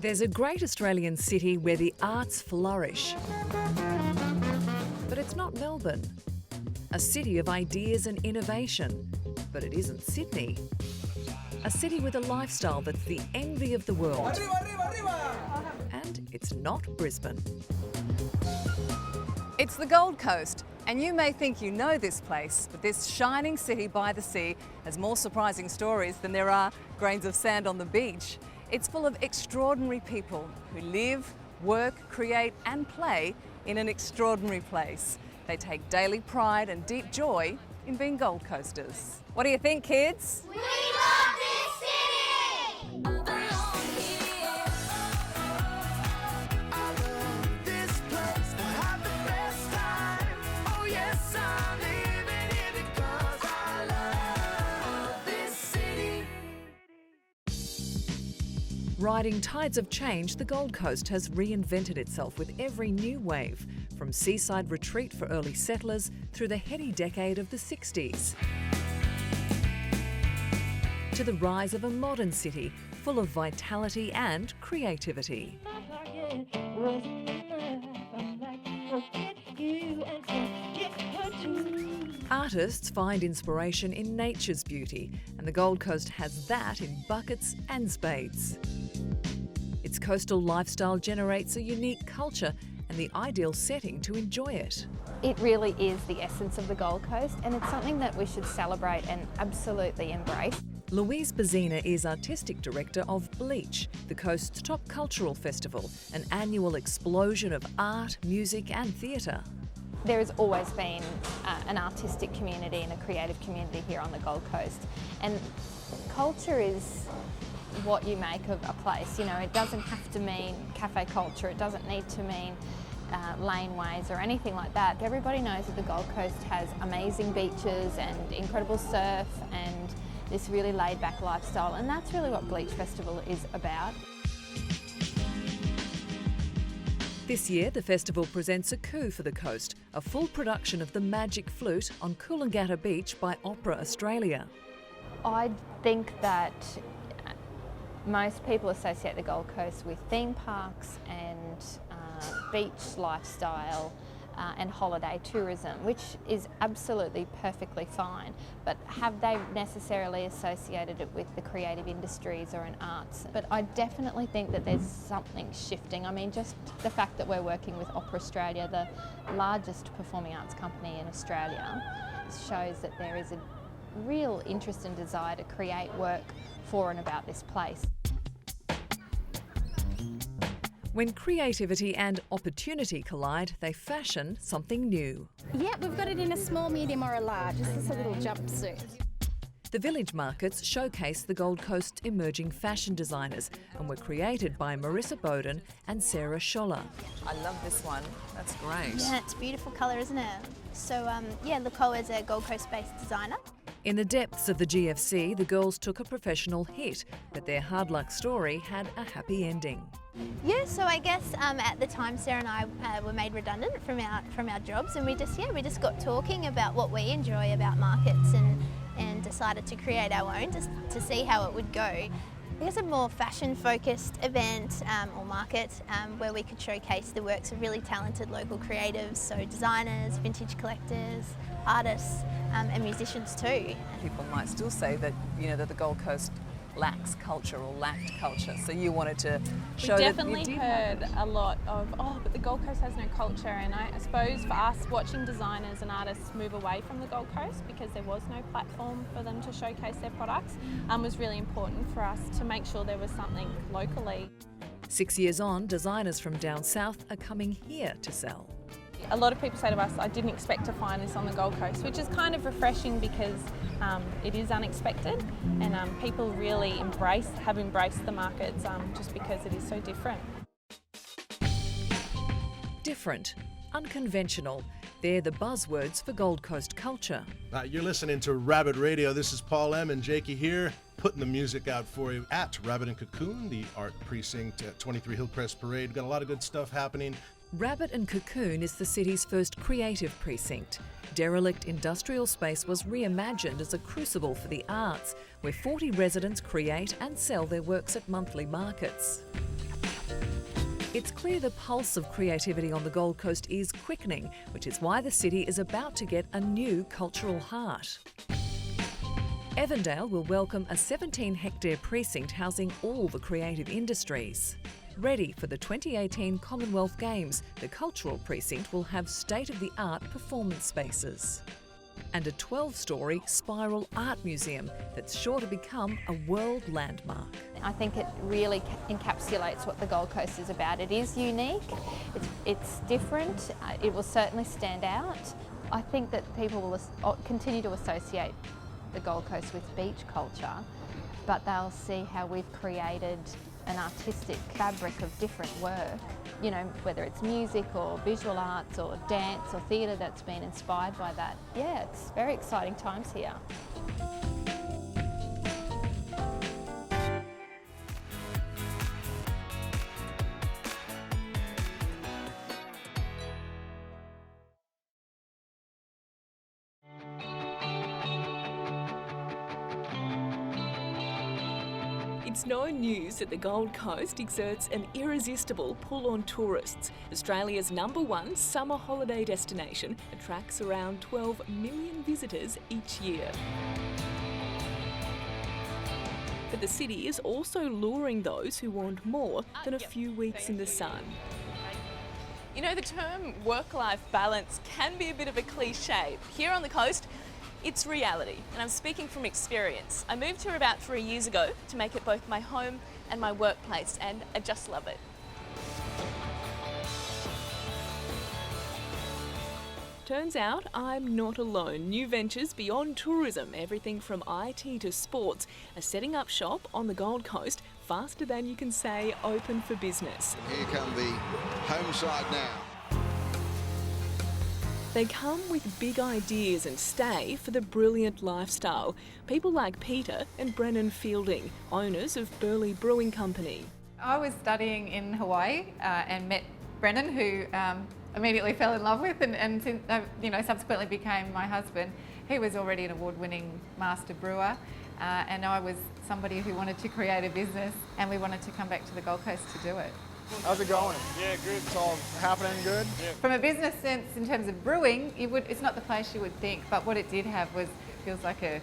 There's a great Australian city where the arts flourish. But it's not Melbourne. A city of ideas and innovation. But it isn't Sydney. A city with a lifestyle that's the envy of the world. And it's not Brisbane. It's the Gold Coast, and you may think you know this place, but this shining city by the sea has more surprising stories than there are grains of sand on the beach. It's full of extraordinary people who live, work, create and play in an extraordinary place. They take daily pride and deep joy in being Gold Coasters. What do you think, kids? We love this city! Riding tides of change, the Gold Coast has reinvented itself with every new wave, from seaside retreat for early settlers through the heady decade of the 60s, to the rise of a modern city full of vitality and creativity. Artists find inspiration in nature's beauty, and the Gold Coast has that in buckets and spades. Its coastal lifestyle generates a unique culture and the ideal setting to enjoy it. It really is the essence of the Gold Coast, and it's something that we should celebrate and absolutely embrace. Louise Bazina is Artistic Director of Bleach, the coast's top cultural festival, an annual explosion of art, music and theatre. There has always been an artistic community and a creative community here on the Gold Coast, and culture is what you make of a place. You know, it doesn't have to mean cafe culture, it doesn't need to mean laneways or anything like that. Everybody knows that the Gold Coast has amazing beaches and incredible surf and this really laid-back lifestyle, and that's really what Bleach Festival is about. This year, the festival presents a coup for the coast, a full production of The Magic Flute on Coolangatta Beach by Opera Australia. I think that most people associate the Gold Coast with theme parks and beach lifestyle and holiday tourism, which is absolutely perfectly fine, but have they necessarily associated it with the creative industries or in arts? But I definitely think that there's something shifting. I mean, just the fact that we're working with Opera Australia, the largest performing arts company in Australia, shows that there is a real interest and desire to create work for and about this place. When creativity and opportunity collide, they fashion something new. Yeah, we've got it in a small, medium or a large. It's just a little jumpsuit. The village markets showcase the Gold Coast's emerging fashion designers and were created by Marissa Bowden and Sarah Schoeller. I love this one. That's great. Yeah, it's a beautiful colour, isn't it? So, yeah, Nicole is a Gold Coast-based designer. In the depths of the GFC, the girls took a professional hit, but their hard luck story had a happy ending. Yeah, so I guess at the time Sarah and I were made redundant from our jobs, and we just got talking about what we enjoy about markets and decided to create our own just to see how it would go. I guess a more fashion-focused event or market where we could showcase the works of really talented local creatives, so designers, vintage collectors, artists and musicians too. People might still say that, you know, that the Gold Coast lacks culture or lacked culture, so you wanted to show that you did. We definitely heard a lot of, oh, but the Gold Coast has no culture, and I suppose for us, watching designers and artists move away from the Gold Coast because there was no platform for them to showcase their products was really important for us to make sure there was something locally. 6 years on, designers from down south are coming here to sell. A lot of people say to us, I didn't expect to find this on the Gold Coast, which is kind of refreshing because it is unexpected, and people really have embraced the markets just because it is so different. Different, unconventional, they're the buzzwords for Gold Coast culture. You're listening to Rabbit Radio. This is Paul M. and Jakey here, putting the music out for you at Rabbit and Cocoon, the art precinct at 23 Hillcrest Parade. We've got a lot of good stuff happening. Rabbit and Cocoon is the city's first creative precinct. Derelict industrial space was reimagined as a crucible for the arts, where 40 residents create and sell their works at monthly markets. It's clear the pulse of creativity on the Gold Coast is quickening, which is why the city is about to get a new cultural heart. Evandale will welcome a 17-hectare precinct housing all the creative industries. Ready for the 2018 Commonwealth Games, the cultural precinct will have state-of-the-art performance spaces and a 12-storey spiral art museum that's sure to become a world landmark. I think it really encapsulates what the Gold Coast is about. It is unique, it's different, it will certainly stand out. I think that people will continue to associate the Gold Coast with beach culture, but they'll see how we've created an artistic fabric of different work, you know, whether it's music or visual arts or dance or theatre that's been inspired by that. Yeah, it's very exciting times here. It's no news that the Gold Coast exerts an irresistible pull on tourists. Australia's #1 summer holiday destination attracts around 12 million visitors each year. But the city is also luring those who want more than a few weeks in the sun. You know, the term work-life balance can be a bit of a cliche. Here on the coast, it's reality, and I'm speaking from experience. I moved here about 3 years ago to make it both my home and my workplace, and I just love it. Turns out I'm not alone. New ventures beyond tourism, everything from IT to sports, are setting up shop on the Gold Coast faster than you can say open for business. Here come the home side now. They come with big ideas and stay for the brilliant lifestyle. People like Peter and Brennan Fielding, owners of Burleigh Brewing Company. I was studying in Hawaii and met Brennan, who immediately fell in love with and subsequently became my husband. He was already an award-winning master brewer and I was somebody who wanted to create a business, and we wanted to come back to the Gold Coast to do it. How's it going? Yeah, good. It's all happening good? Yeah. From a business sense, in terms of brewing, it's not the place you would think, but what it did have feels like a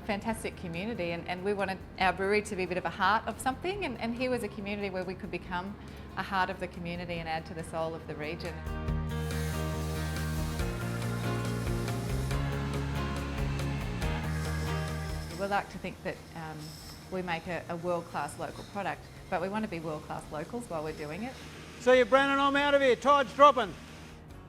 fantastic community, and we wanted our brewery to be a bit of a heart of something, and here was a community where we could become a heart of the community and add to the soul of the region. We like to think that we make a world-class local product, but we want to be world-class locals while we're doing it. See you, Brennan, I'm out of here. Tide's dropping.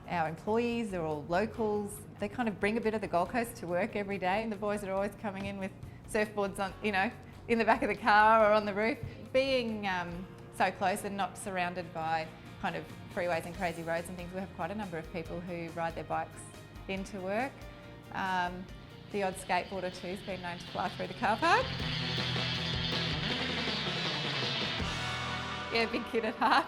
Our employees are all locals. They kind of bring a bit of the Gold Coast to work every day, and the boys are always coming in with surfboards on, in the back of the car or on the roof. Being so close and not surrounded by kind of freeways and crazy roads and things, we have quite a number of people who ride their bikes into work. The odd skateboarder too has been known to fly through the car park. Yeah, big kid at heart.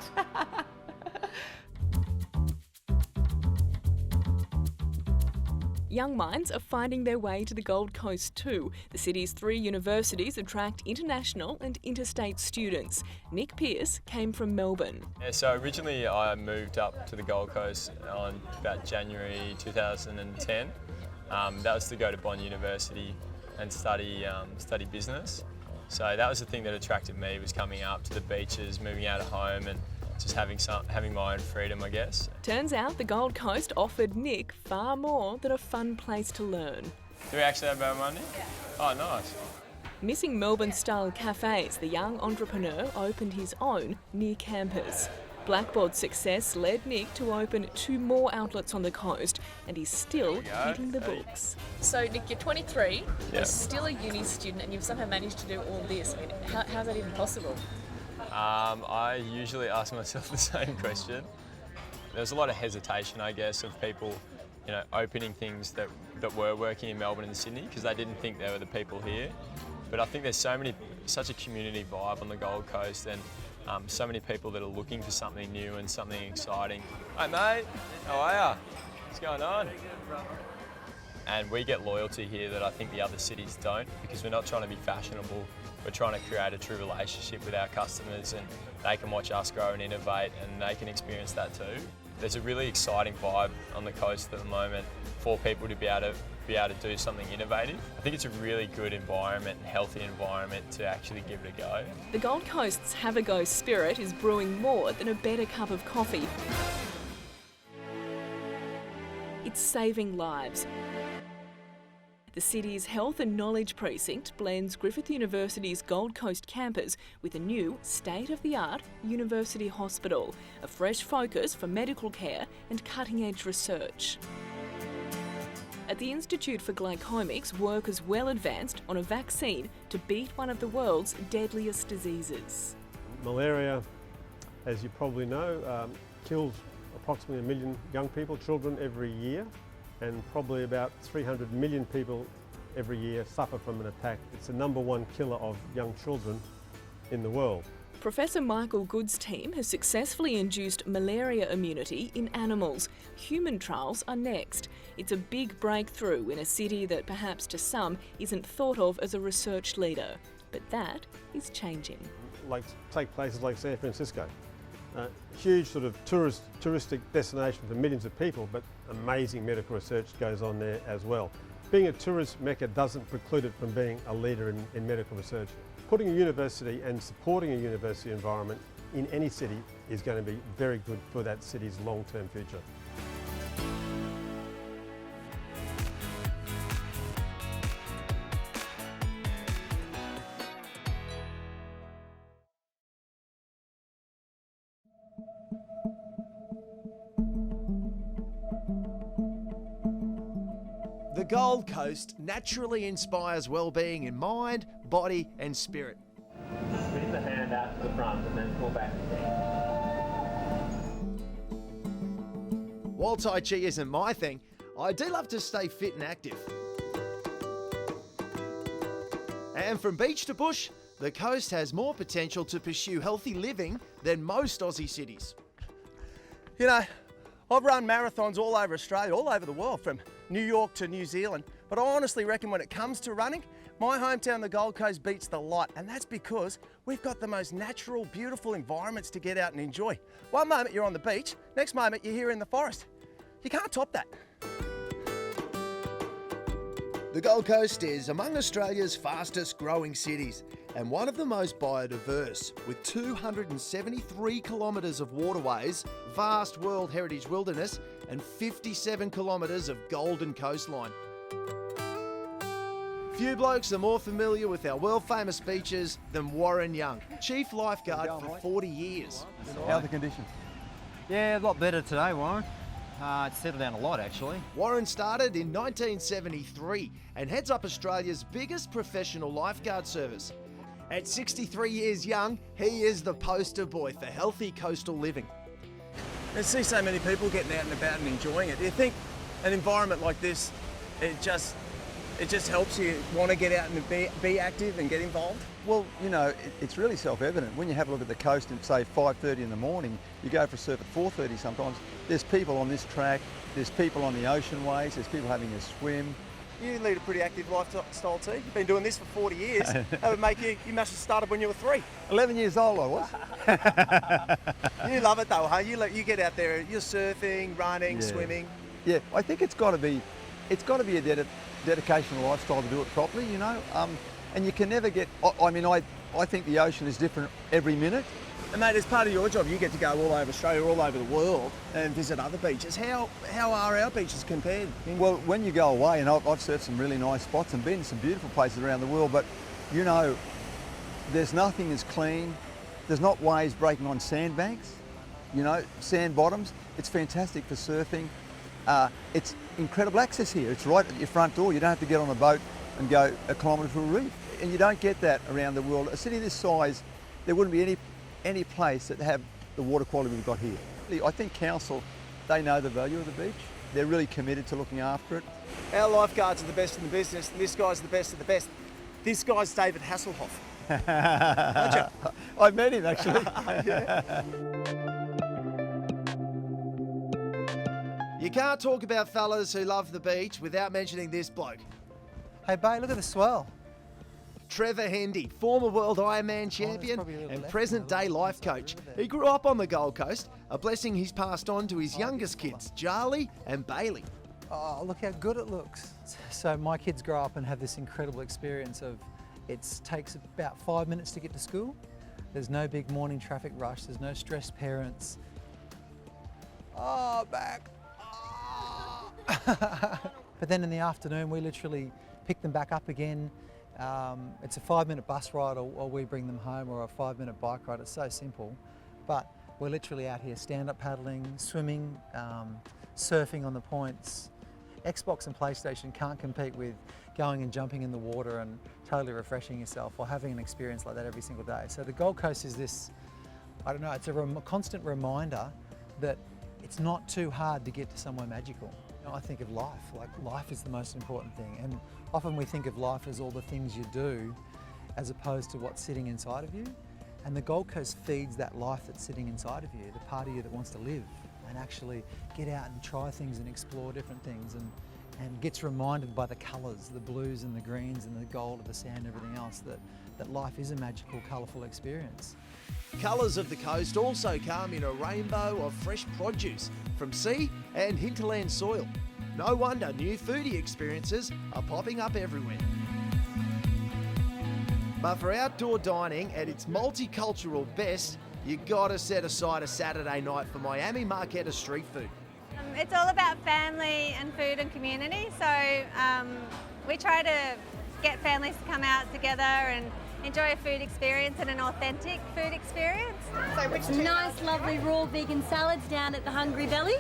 Young minds are finding their way to the Gold Coast too. The city's 3 universities attract international and interstate students. Nick Pearce came from Melbourne. Yeah, so originally I moved up to the Gold Coast on about January 2010. That was to go to Bond University and study business. So that was the thing that attracted me, was coming up to the beaches, moving out of home and just having my own freedom, I guess. Turns out the Gold Coast offered Nick far more than a fun place to learn. Do we actually have our money? Yeah. Oh, nice. Missing Melbourne-style cafes, the young entrepreneur opened his own near campus. Blackboard's success led Nick to open 2 more outlets on the coast, and he's still hitting the books. So Nick, you're 23, you're still a uni student, and you've somehow managed to do all this. I mean, how's that even possible? I usually ask myself the same question. There's a lot of hesitation, I guess, of people, opening things that were working in Melbourne and Sydney, because they didn't think they were the people here. But I think there's such a community vibe on the Gold Coast, and so many people that are looking for something new and something exciting. Hey mate, how are ya? What's going on? And we get loyalty here that I think the other cities don't, because we're not trying to be fashionable. We're trying to create a true relationship with our customers, and they can watch us grow and innovate, and they can experience that too. There's a really exciting vibe on the coast at the moment for people to be able to do something innovative. I think it's a really good environment and healthy environment to actually give it a go. The Gold Coast's have-a-go spirit is brewing more than a better cup of coffee. It's saving lives. The city's Health and Knowledge Precinct blends Griffith University's Gold Coast campus with a new state-of-the-art university hospital, a fresh focus for medical care and cutting-edge research. At the Institute for Glycomics, work is well advanced on a vaccine to beat one of the world's deadliest diseases. Malaria, as you probably know, kills approximately 1 million young people, children, every year, and probably about 300 million people every year suffer from an attack. It's the #1 killer of young children in the world. Professor Michael Good's team has successfully induced malaria immunity in animals. Human trials are next. It's a big breakthrough in a city that perhaps to some isn't thought of as a research leader. But that is changing. Like, take places like San Francisco. Huge sort of touristic destination for millions of people, but amazing medical research goes on there as well. Being a tourist mecca doesn't preclude it from being a leader in medical research. Putting a university and supporting a university environment in any city is going to be very good for that city's long-term future. The Gold Coast naturally inspires well-being in mind, body and spirit. Swing the hand out to the front and then pull back again. While Tai Chi isn't my thing, I do love to stay fit and active. And from beach to bush, the coast has more potential to pursue healthy living than most Aussie cities. You know, I've run marathons all over Australia, all over the world, from New York to New Zealand, but I honestly reckon when it comes to running, my hometown, the Gold Coast, beats the lot, and that's because we've got the most natural, beautiful environments to get out and enjoy. One moment you're on the beach, next moment you're here in the forest. You can't top that. The Gold Coast is among Australia's fastest growing cities and one of the most biodiverse, with 273 kilometres of waterways, vast World Heritage wilderness and 57 kilometres of golden coastline. Few blokes are more familiar with our world famous beaches than Warren Young, chief lifeguard for 40 years. How are the conditions? Yeah, a lot better today, Warren. It's settled down a lot, actually. Warren started in 1973 and heads up Australia's biggest professional lifeguard service. At 63 years young, he is the poster boy for healthy coastal living. I see so many people getting out and about and enjoying it. Do you think an environment like this, it just helps you want to get out and be active and get involved? Well, you know, it's really self-evident. When you have a look at the coast at, say, 5:30 in the morning, you go for a surf at 4:30 sometimes, there's people on this track, there's people on the ocean ways, there's people having a swim. You lead a pretty active lifestyle too. You've been doing this for 40 years. That would make you must have started when you were 3. 11 years old I was. You love it though, huh? You get out there, you're surfing, running, swimming. Yeah, I think it's got to be a dedication and lifestyle to do it properly, you know. And you can never get, I think the ocean is different every minute. And mate, as part of your job, you get to go all over Australia, all over the world and visit other beaches. How are our beaches compared? Well, when you go away, and I've surfed some really nice spots and been to some beautiful places around the world, but you know, there's nothing as clean. There's not waves breaking on sandbanks, you know, sand bottoms. It's fantastic for surfing. It's incredible access here. It's right at your front door. You don't have to get on a boat and go a kilometre to a reef. And you don't get that around the world. A city this size, there wouldn't be any place that have the water quality we've got here. I think council, they know the value of the beach. They're really committed to looking after it. Our lifeguards are the best in the business. This guy's the best of the best. This guy's David Hasselhoff. I met him actually. You You can't talk about fellas who love the beach without mentioning this bloke. Hey, Bay, look at the swell. Trevor Hendy, former world Ironman champion and present-day life coach. He grew up on the Gold Coast, a blessing he's passed on to his youngest kids, Charlie and Bailey. Oh, look how good it looks. So my kids grow up and have this incredible experience of it takes about 5 minutes to get to school. There's no big morning traffic rush. There's no stressed parents. Oh, back. Oh. But then in the afternoon, we literally pick them back up again. It's a 5-minute bus ride or we bring them home, or a 5-minute bike ride. It's so simple. But we're literally out here stand-up paddling, swimming, surfing on the points. Xbox and PlayStation can't compete with going and jumping in the water and totally refreshing yourself or having an experience like that every single day. So the Gold Coast is this, I don't know, it's a constant reminder that it's not too hard to get to somewhere magical. You know, I think of life, like life is the most important thing. And often we think of life as all the things you do as opposed to what's sitting inside of you. And the Gold Coast feeds that life that's sitting inside of you, the part of you that wants to live and actually get out and try things and explore different things, and gets reminded by the colours, the blues and the greens and the gold of the sand and everything else, that life is a magical, colourful experience. Colours of the coast also come in a rainbow of fresh produce from sea and hinterland soil. No wonder new foodie experiences are popping up everywhere. But for outdoor dining at its multicultural best, you gotta set aside a Saturday night for Miami Marquetta street food. It's all about family and food and community, so we try to get families to come out together and enjoy a food experience and an authentic food experience. So which nice, lovely raw vegan salads down at the Hungry Belly.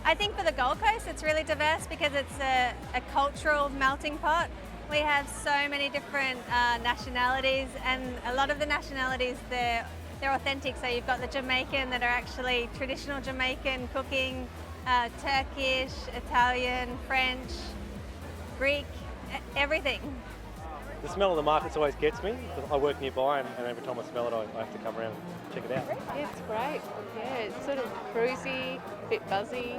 I think for the Gold Coast it's really diverse because it's a cultural melting pot. We have so many different nationalities, and a lot of the nationalities they're authentic. So you've got the Jamaican that are actually traditional Jamaican cooking, Turkish, Italian, French, Greek, everything. The smell of the markets always gets me. I work nearby, and every time I smell it, I have to come around and check it out. It's great. Yeah, it's sort of cruisy, a bit buzzy.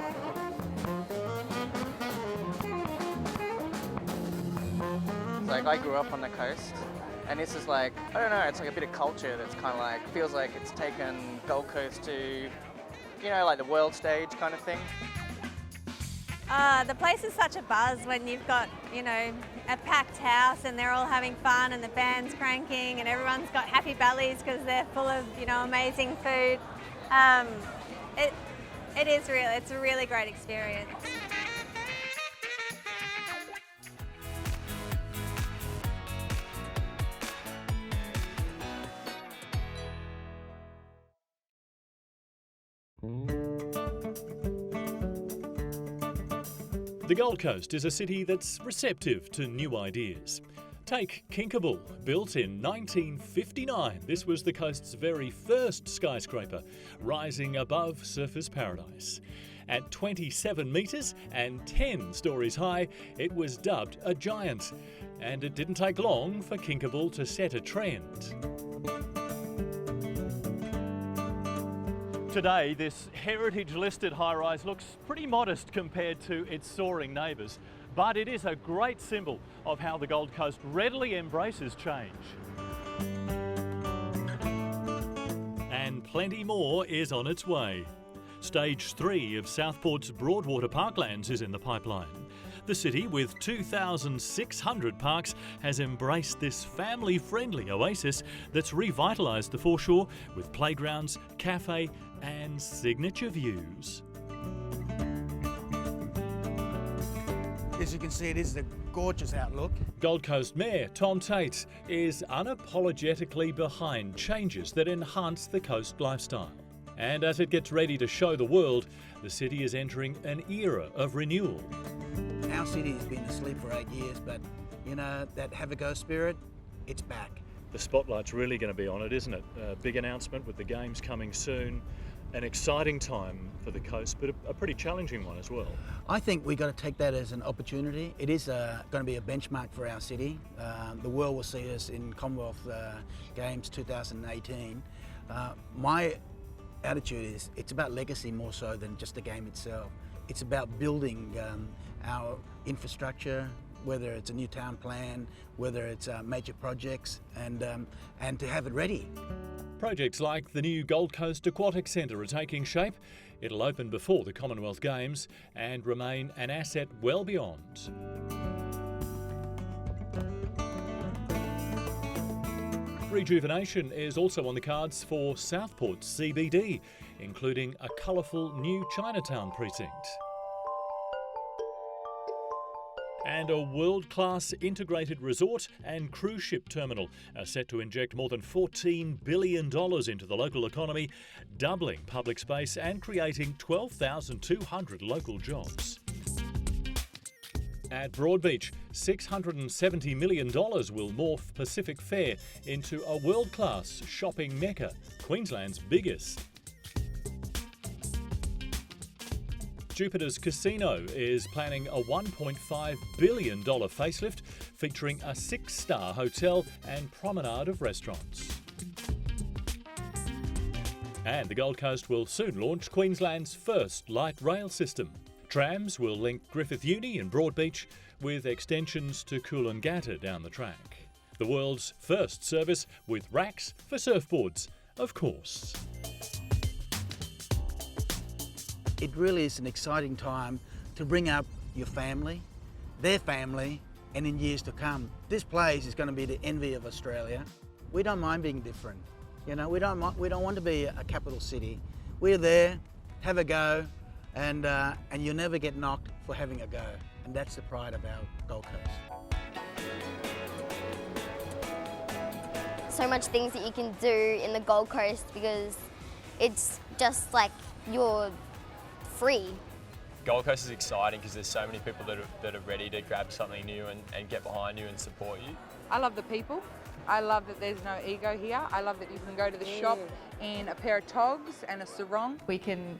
Like, I grew up on the coast, and this is like, I don't know, it's like a bit of culture that's kind of like, feels like it's taken Gold Coast to, you know, like the world stage kind of thing. The place is such a buzz when you've got, you know, a packed house and they're all having fun and the band's cranking and everyone's got happy bellies because they're full of, you know, amazing food. It's a really great experience. The Gold Coast is a city that's receptive to new ideas. Take Kinkabul, built in 1959. This was the coast's very first skyscraper, rising above Surfers Paradise. At 27 metres and 10 stories high, it was dubbed a giant. And it didn't take long for Kinkabul to set a trend. Today, this heritage-listed high-rise looks pretty modest compared to its soaring neighbours, but it is a great symbol of how the Gold Coast readily embraces change. And plenty more is on its way. Stage 3 of Southport's Broadwater Parklands is in the pipeline. The city, with 2,600 parks, has embraced this family-friendly oasis that's revitalised the foreshore with playgrounds, cafe and signature views. As you can see, it is a gorgeous outlook. Gold Coast Mayor Tom Tate is unapologetically behind changes that enhance the coast lifestyle. And as it gets ready to show the world, the city is entering an era of renewal. Our city has been asleep for 8 years, but you know, that have a go spirit, it's back. The spotlight's really going to be on it, isn't it? A big announcement with the games coming soon. An exciting time for the coast, but a pretty challenging one as well. I think we've got to take that as an opportunity. It is going to be a benchmark for our city. The world will see us in Commonwealth Games 2018. My attitude is it's about legacy more so than just the game itself. It's about building our infrastructure, whether it's a new town plan, whether it's major projects, and to have it ready. Projects like the new Gold Coast Aquatic Centre are taking shape. It'll open before the Commonwealth Games and remain an asset well beyond. Rejuvenation is also on the cards for Southport's CBD, including a colourful new Chinatown precinct. And a world-class integrated resort and cruise ship terminal are set to inject more than $14 billion into the local economy, doubling public space and creating 12,200 local jobs. At Broadbeach, $670 million will morph Pacific Fair into a world-class shopping mecca, Queensland's biggest. Jupiter's Casino is planning a $1.5 billion facelift featuring a 6-star hotel and promenade of restaurants. And the Gold Coast will soon launch Queensland's first light rail system. Trams will link Griffith Uni and Broadbeach with extensions to Coolangatta down the track. The world's first service with racks for surfboards, of course. It really is an exciting time to bring up your family, their family, and in years to come. This place is going to be the envy of Australia. We don't mind being different. You know, we don't want to be a capital city. We're there, have a go, and you'll never get knocked for having a go. And that's the pride of our Gold Coast. So much things that you can do in the Gold Coast because it's just like you're free. Gold Coast is exciting because there's so many people that are ready to grab something new and get behind you and support you. I love the people. I love that there's no ego here. I love that you can go to the shop in a pair of togs and a sarong. We can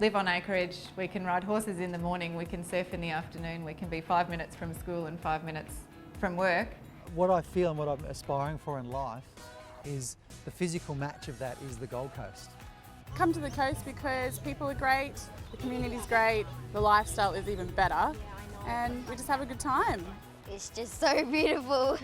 live on acreage, we can ride horses in the morning, we can surf in the afternoon, we can be 5 minutes from school and 5 minutes from work. What I feel and what I'm aspiring for in life is the physical match of that is the Gold Coast. Come to the coast because people are great, the community's great, the lifestyle is even better, and we just have a good time. It's just so beautiful.